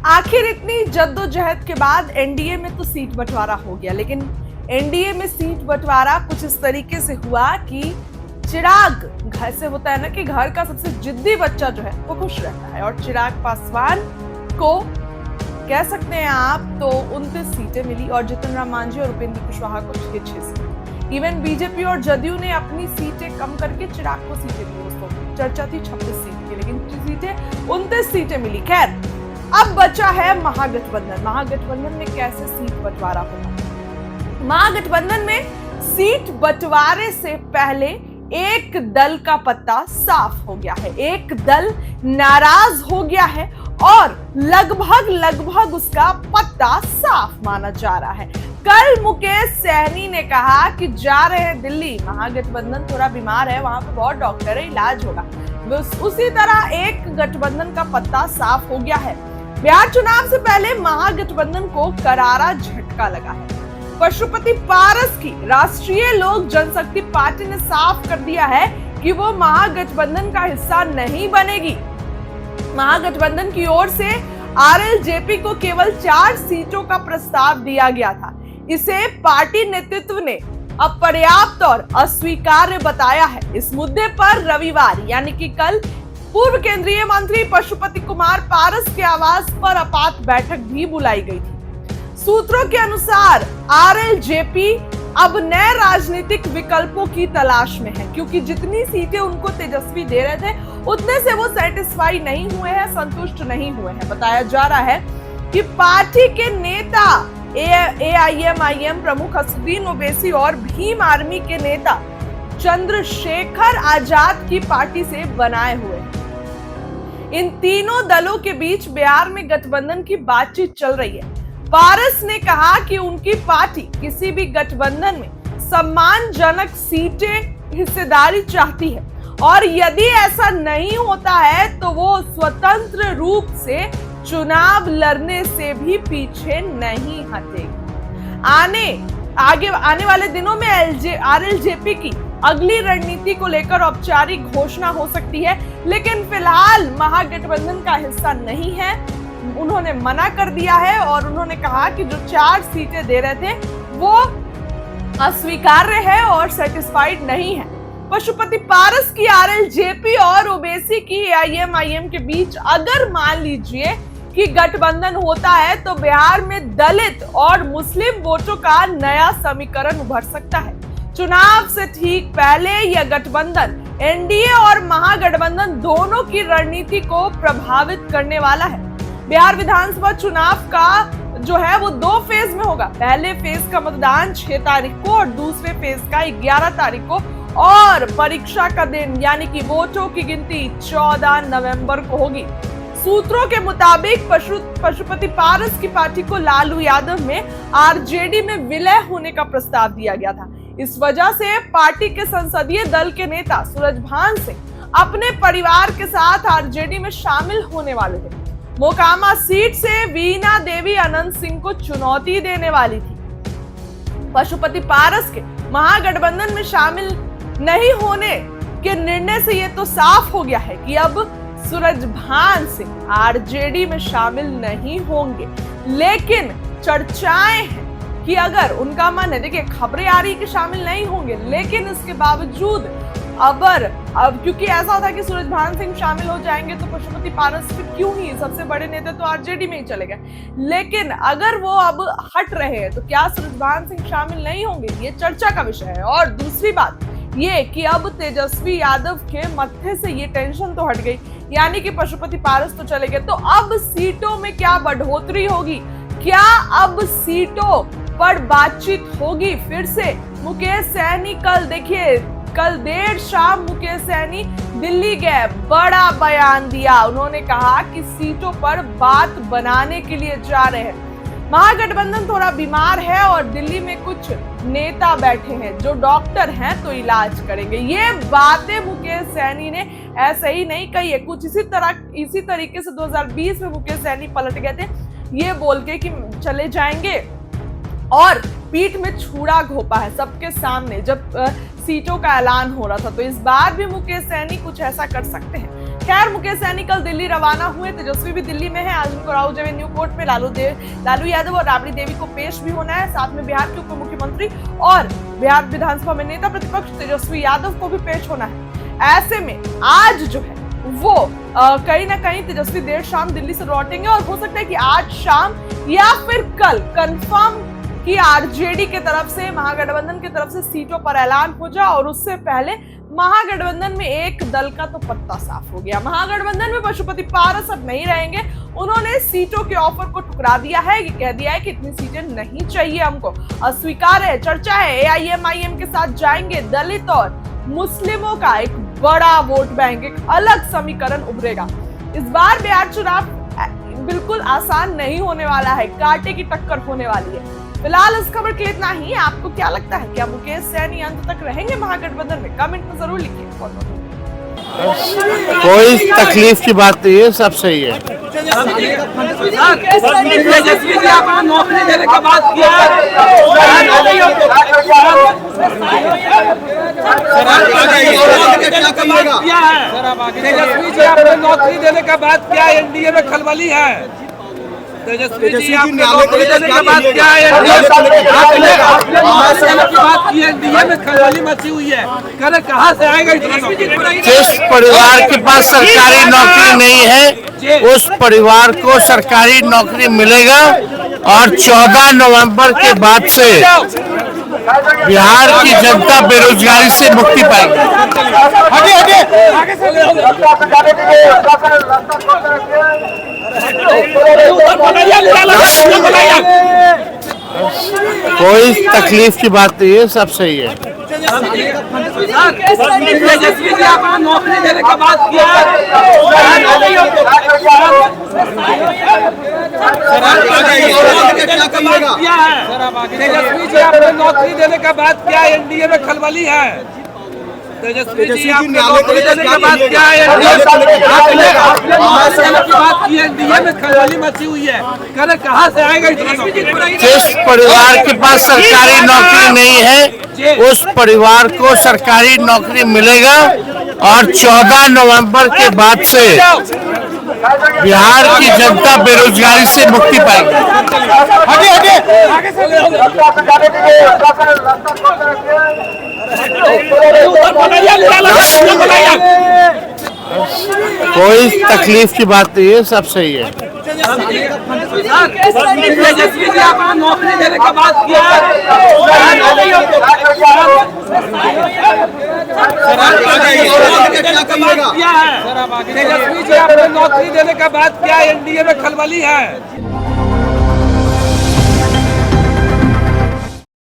आखिर इतनी जद्दोजहद के बाद एनडीए में तो सीट बंटवारा हो गया, लेकिन एनडीए में सीट बंटवारा कुछ इस तरीके से हुआ कि चिराग, घर से होता है ना कि घर का सबसे जिद्दी बच्चा जो है वो खुश रहता है, और चिराग पासवान को कह सकते हैं आप तो 29 सीटें मिली और जितन राम मांझी और उपेंद्र कुशवाहा को 6 सीटें। इवन बीजेपी और जदयू ने अपनी सीटें कम करके चिराग को सीटें दी। दोस्तों चर्चा थी 26 सीट की, लेकिन सीटें 29 सीटें मिली। खैर, अब बचा है महागठबंधन। महागठबंधन में कैसे सीट बंटवारा होगा? महागठबंधन में सीट बंटवारे से पहले एक दल का पत्ता साफ हो गया है, एक दल नाराज हो गया है और लगभग उसका पत्ता साफ माना जा रहा है। कल मुकेश सहनी ने कहा कि जा रहे हैं दिल्ली, महागठबंधन थोड़ा बीमार है, वहां पे बहुत डॉक्टर है, इलाज होगा। उसी तरह एक गठबंधन का पत्ता साफ हो गया है। बिहार चुनाव से पहले महागठबंधन को करारा झटका लगा है। पशुपति पारस की राष्ट्रीय लोक जनशक्ति पार्टी ने साफ कर दिया है कि वो महागठबंधन का हिस्सा नहीं बनेगी। महागठबंधन की ओर से आरएलजेपी को केवल 4 सीटों का प्रस्ताव दिया गया था। इसे पार्टी नेतृत्व ने अपर्याप्त और अस्वीकार्य बताया है। इस मुद्दे पर रविवार यानी कि कल पूर्व केंद्रीय मंत्री पशुपति कुमार पारस के आवास पर आपात बैठक भी बुलाई गई थी। सूत्रों के अनुसार आरएलजेपी अब नए राजनीतिक विकल्पों की तलाश में है, क्योंकि जितनी सीटें उनको तेजस्वी दे रहे थे उतने से वो सेटिस्फाई नहीं हुए हैं, संतुष्ट नहीं हुए हैं। बताया जा रहा है कि पार्टी के नेता एआईएमआईएम प्रमुख असदुद्दीन ओवैसी और भीम आर्मी के नेता चंद्रशेखर आजाद की पार्टी से बनाए हुए हैं। इन तीनों दलों के बीच बिहार में गठबंधन की बातचीत चल रही है। पारस ने कहा कि उनकी पार्टी किसी भी गठबंधन में सम्मानजनक सीटें हिस्सेदारी चाहती है और यदि ऐसा नहीं होता है तो वो स्वतंत्र रूप से चुनाव लड़ने से भी पीछे नहीं हटेगी। आने वाले दिनों में आरएलजेपी की अगली रणनीति को लेकर औपचारिक घोषणा हो सकती है, लेकिन फिलहाल महागठबंधन का हिस्सा नहीं है। उन्होंने मना कर दिया है और उन्होंने कहा कि जो 4 सीटें दे रहे थे वो अस्वीकार्य है और सेटिस्फाइड नहीं है। पशुपति पारस की आरएलजेपी और ओवैसी की एआईएमआईएम के बीच अगर मान लीजिए कि गठबंधन होता है तो बिहार में दलित और मुस्लिम वोटों का नया समीकरण उभर सकता है। चुनाव से ठीक पहले यह गठबंधन एनडीए और महागठबंधन दोनों की रणनीति को प्रभावित करने वाला है। बिहार विधानसभा चुनाव का जो है वो 2 फेज में होगा। पहले फेज का मतदान 6 तारीख को और दूसरे फेज का 11 तारीख को, और परीक्षा का दिन यानी कि वोटों की गिनती 14 नवंबर को होगी। सूत्रों के मुताबिक पशुपति पारस की पार्टी को लालू यादव में आरजेडी में विलय होने का प्रस्ताव दिया गया था। इस वजह से पार्टी के संसदीय दल के नेता सूरजभान सिंह अपने परिवार के साथ आरजेडी में शामिल होने वाले थे। मोकामा सीट से वीणा देवी अनंत सिंह को चुनौती देने वाली थी। पशुपति पारस के महागठबंधन में शामिल नहीं होने के निर्णय से ये तो साफ हो गया है कि अब सूरजभान सिंह आरजेडी में शामिल नहीं होंगे, लेकिन चर्चाएं हैं कि अगर उनका मन है, देखिए खबरें आ रही कि शामिल नहीं होंगे, लेकिन इसके बावजूद अब क्योंकि ऐसा होता है कि सूरजभान सिंह शामिल हो जाएंगे तो पशुपति पारस फिर क्यों ही, सबसे बड़े नेता तो आरजेडी में ही चले गए, लेकिन अगर वो अब हट रहे हैं तो क्या सूरजभान सिंह शामिल नहीं होंगे, ये चर्चा का विषय है। और दूसरी बात ये कि अब तेजस्वी यादव के मत्थे से ये टेंशन तो हट गई, यानी कि पशुपति पारस तो चले गए, तो अब सीटों में क्या बढ़ोतरी होगी, क्या अब सीटों पर बातचीत होगी फिर से? मुकेश सहनी कल देर शाम मुकेश सहनी दिल्ली गए, बड़ा बयान दिया। उन्होंने कहा कि सीटों पर बात बनाने के लिए जा रहे हैं। महागठबंधन थोड़ा बीमार है और दिल्ली में कुछ नेता बैठे हैं जो डॉक्टर हैं तो इलाज करेंगे। ये बातें मुकेश सहनी ने ऐसे ही नहीं कही है, कुछ इसी तरीके से 2020 में मुकेश सहनी पलट गए थे ये बोल के कि चले जाएंगे, और पीठ में छुरा घोपा है सबके सामने जब सीटों का ऐलान हो रहा था। तो इस बार भी मुकेश सहनी कुछ ऐसा कर सकते हैं। खैर मुकेश सहनी कल दिल्ली रवाना हुए, तेजस्वी भी दिल्ली में है। आज उनको राहुल न्यू कोर्ट में लालू यादव और राबड़ी देवी को पेश भी होना है। साथ में बिहार के उप मुख्यमंत्री और बिहार विधानसभा में नेता प्रतिपक्ष तेजस्वी यादव को भी पेश होना है। ऐसे में आज जो है वो कहीं ना कहीं तेजस्वी देर शाम दिल्ली से लौटेंगे और हो सकता है कि आज शाम या फिर कल कंफर्म कि आरजेडी के तरफ से, महागठबंधन की तरफ से सीटों पर ऐलान हो जाए। और उससे पहले महागठबंधन में एक दल का तो पत्ता साफ हो गया। महागठबंधन में पशुपति पारस अब नहीं रहेंगे। उन्होंने सीटों के ऑफर को ठुकरा दिया है, कह दिया है कि इतनी सीटें नहीं चाहिए हमको, अस्वीकार है। चर्चा है एआईएमआईएम के साथ जाएंगे। दलित और मुस्लिमों का एक बड़ा वोट बैंक, एक अलग समीकरण उभरेगा। इस बार बिहार चुनाव बिल्कुल आसान नहीं होने वाला है, कांटे की टक्कर होने वाली है। फिलहाल इस खबर के लिए इतना ही। आपको क्या लगता है, क्या मुकेश सहनी अंत तक रहेंगे महागठबंधन में? कमेंट में जरूर लिखिए। कोई तकलीफ की बात नहीं है, सब सही है। नौकरी देने के बाद तेजस्वी जी आपने नौकरी देने के बाद क्या एनडीए में खलबली है? तेजस्वी जी आपने नौकरी देने के बाद क्या एनडीए में खलबली मची हुई है? करे कहाँ से आएगा? जिस परिवार के पास सरकारी नौकरी नहीं है उस परिवार को सरकारी नौकरी मिलेगा और 14 नवंबर के बाद से बिहार की जनता बेरोजगारी से मुक्ति पाएगी। कोई तकलीफ की बात नहीं है, सब सही है। तेजस्वी जी आपने नौकरी देने के बाद क्या तेजस्वी जी आपने नौकरी देने के बाद क्या एनडीए में खलबली है? तेजस्वी जी आपने नौकरी देने के बाद क्या एनडीए में खलबली मची हुई है? करे कहाँ से आएगा? जिस परिवार के पास सरकारी नौकरी नहीं है उस परिवार को सरकारी नौकरी मिलेगा और 14 नवंबर के बाद से बिहार की जनता बेरोजगारी से मुक्ति पाएगी। कोई तकलीफ की बात नहीं है, सब सही है। तेजस्वी जी आपने नौकरी देने के बाद क्या तेजस्वी जी आपने नौकरी देने के बाद क्या एनडीए में खलबली है?